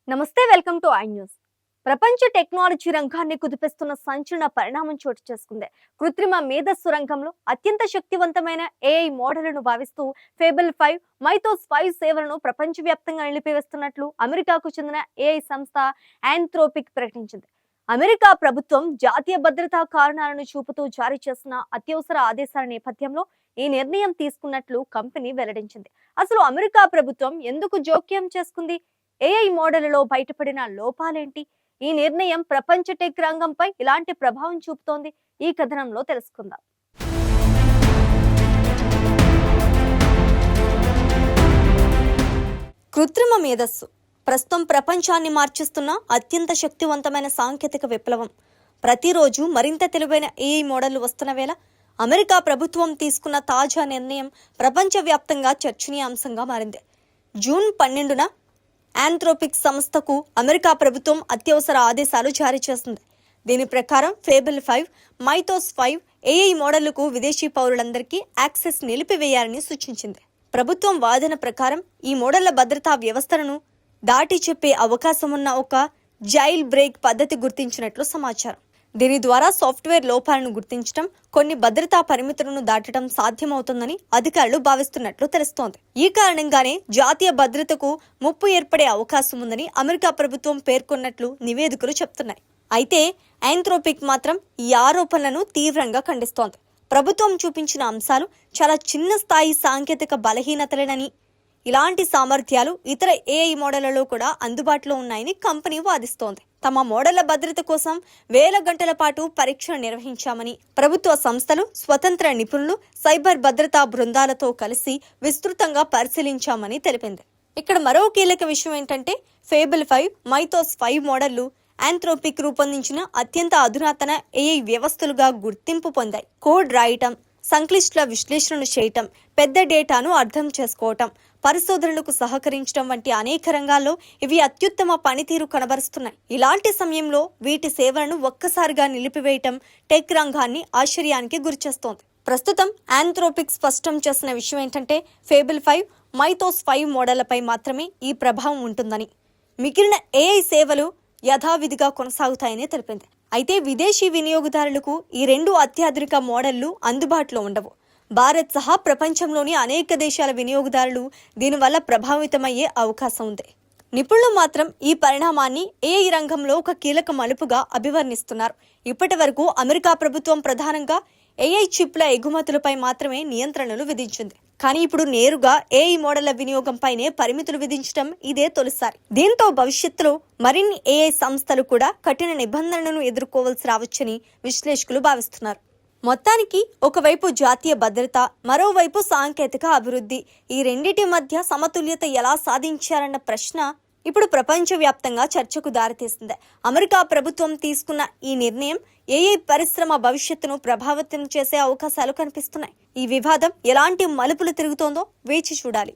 నమస్తే, welcome to I news. ప్రపంచ technology రంగాన్ని కుదిపిస్తున్న సంచలన పరిణామం చోటు చేసుకుంది. కృత్రిమ మేధస్సు రంగంలో అత్యంత శక్తివంతమైన ఏఐ మోడళ్లను భావిస్తూ ఫేబుల్ 5, మైథోస్ 5 సేవలను ప్రపంచవ్యాప్తంగా నిలిపివేస్తున్నట్లు అమెరికాకు చెందిన ఏఐ సంస్థ ఆంథ్రోపిక్ ప్రకటించింది. అమెరికా ప్రభుత్వం జాతీయ భద్రతా కారణాలను చూపుతూ జారీ చేసిన అత్యవసర ఆదేశాల నేపథ్యంలో ఈ నిర్ణయం తీసుకున్నట్లు కంపెనీ వెల్లడించింది. అసలు అమెరికా ప్రభుత్వం ఎందుకు జోక్యం చేసుకుంది? ఏఐ మోడళ్లలో బయటపడిన లోపాలేంటి? ఈ నిర్ణయం ప్రపంచ టెక్ రంగంపై ఇలాంటి ప్రభావం చూపుతోంది? ఈ కథనంలో తెలుసుకుందాం. కృత్రిమ మేధస్సు ప్రస్తుతం ప్రపంచాన్ని మార్చేస్తున్న అత్యంత శక్తివంతమైన సాంకేతిక విప్లవం. ప్రతిరోజు మరింత తెలివైన ఏఐ మోడళ్లు వస్తున్న వేళ అమెరికా ప్రభుత్వం తీసుకున్న తాజా నిర్ణయం ప్రపంచవ్యాప్తంగా చర్చనీయాంశంగా మారింది. జూన్ 12న ఆంథ్రోపిక్ సంస్థకు అమెరికా ప్రభుత్వం అత్యవసర ఆదేశాలు జారీ చేసింది. దీని ప్రకారం ఫేబుల్ 5, మైథోస్ 5 ఏఐ మోడళ్లకు విదేశీ పౌరులందరికీ యాక్సెస్ నిలిపివేయాలని సూచించింది. ప్రభుత్వం వాదన ప్రకారం ఈ మోడళ్ల భద్రతా వ్యవస్థలను దాటి చెప్పే అవకాశం ఉన్న ఒక జైల్ బ్రేక్ పద్ధతి గుర్తించినట్లు సమాచారం. దీని ద్వారా సాఫ్ట్వేర్ లోపాలను గుర్తించడం, కొన్ని భద్రతా పరిమితులను దాటడం సాధ్యమవుతుందని అధికారులు భావిస్తున్నట్లు తెలుస్తోంది. ఈ కారణంగానే జాతీయ భద్రతకు ముప్పు ఏర్పడే అవకాశం ఉందని అమెరికా ప్రభుత్వం పేర్కొన్నట్లు నివేదికలు చెప్తున్నాయి. అయితే ఆంథ్రోపిక్ మాత్రం ఈ ఆరోపణలను తీవ్రంగా ఖండిస్తోంది. ప్రభుత్వం చూపించిన అంశాలు చాలా చిన్న స్థాయి సాంకేతిక బలహీనతలేనని, ఇలాంటి సామర్థ్యాలు ఇతర ఏఐ మోడళ్లలో కూడా అందుబాటులో ఉన్నాయని కంపెనీ వాదిస్తోంది. తమ మోడళ్ల భద్రత కోసం వేల గంటల పాటు పరీక్షలు నిర్వహించామని, ప్రభుత్వ సంస్థలు, స్వతంత్ర నిపుణులు, సైబర్ భద్రతా బృందాలతో కలిసి విస్తృతంగా పరిశీలించామని తెలిపింది. ఇక్కడ మరో కీలక విషయం ఏంటంటే ఫేబుల్ 5, మైథోస్ 5 మోడళ్లు ఆంథ్రోపిక్ రూపొందించిన అత్యంత అధునాతన ఏఐ వ్యవస్థలుగా గుర్తింపు పొందాయి. కోడ్ రాయటం, సంక్లిష్ట విశ్లేషణలు చేయటం, పెద్ద డేటాను అర్థం చేసుకోవటం, పరిశోధనలకు సహకరించడం వంటి అనేక రంగాల్లో ఇవి అత్యుత్తమ పనితీరు కనబరుస్తున్నాయి. ఇలాంటి సమయంలో వీటి సేవలను ఒక్కసారిగా నిలిపివేయటం టెక్ రంగాన్ని ఆశ్చర్యానికి గురిచేస్తోంది. ప్రస్తుతం ఆంథ్రోపిక్ స్పష్టం చేసిన విషయం ఏంటంటే ఫేబుల్ 5, మైథోస్ 5 మోడళ్లపై మాత్రమే ఈ ప్రభావం ఉంటుందని, మిగిలిన ఏఐ సేవలు యథావిధిగా కొనసాగుతాయని తెలిపింది. అయితే విదేశీ వినియోగదారులకు ఈ రెండు అత్యాధునిక మోడళ్లు అందుబాటులో ఉండవు. భారత్ సహా ప్రపంచంలోని అనేక దేశాల వినియోగదారులు దీనివల్ల ప్రభావితమయ్యే అవకాశం ఉంది. నిపుణులు మాత్రం ఈ పరిణామాన్ని ఏఐ రంగంలో ఒక కీలక మలుపుగా అభివర్ణిస్తున్నారు. ఇప్పటి వరకు అమెరికా ప్రభుత్వం ప్రధానంగా ఏఐ చిప్ల ఎగుమతులపై మాత్రమే నియంత్రణలు విధించింది. కానీ ఇప్పుడు నేరుగా ఏఐ మోడళ్ల వినియోగంపైనే పరిమితులు విధించడం ఇదే తొలిసారి. దీంతో భవిష్యత్తులో మరిన్ని ఏఐ సంస్థలు కూడా కఠిన నిబంధనలను ఎదుర్కోవాల్సి రావచ్చని విశ్లేషకులు భావిస్తున్నారు. మొత్తానికి ఒకవైపు జాతీయ భద్రత, మరోవైపు సాంకేతిక అభివృద్ధి, ఈ రెండిటి మధ్య సమతుల్యత ఎలా సాధించారన్న ప్రశ్న ఇప్పుడు ప్రపంచవ్యాప్తంగా చర్చకు దారితీస్తుంది. అమెరికా ప్రభుత్వం తీసుకున్న ఈ నిర్ణయం ఏఐ పరిశ్రమ భవిష్యత్తును ప్రభావితం చేసే అవకాశాలు కనిపిస్తున్నాయి. ఈ వివాదం ఎలాంటి మలుపులు తిరుగుతోందో వేచి చూడాలి.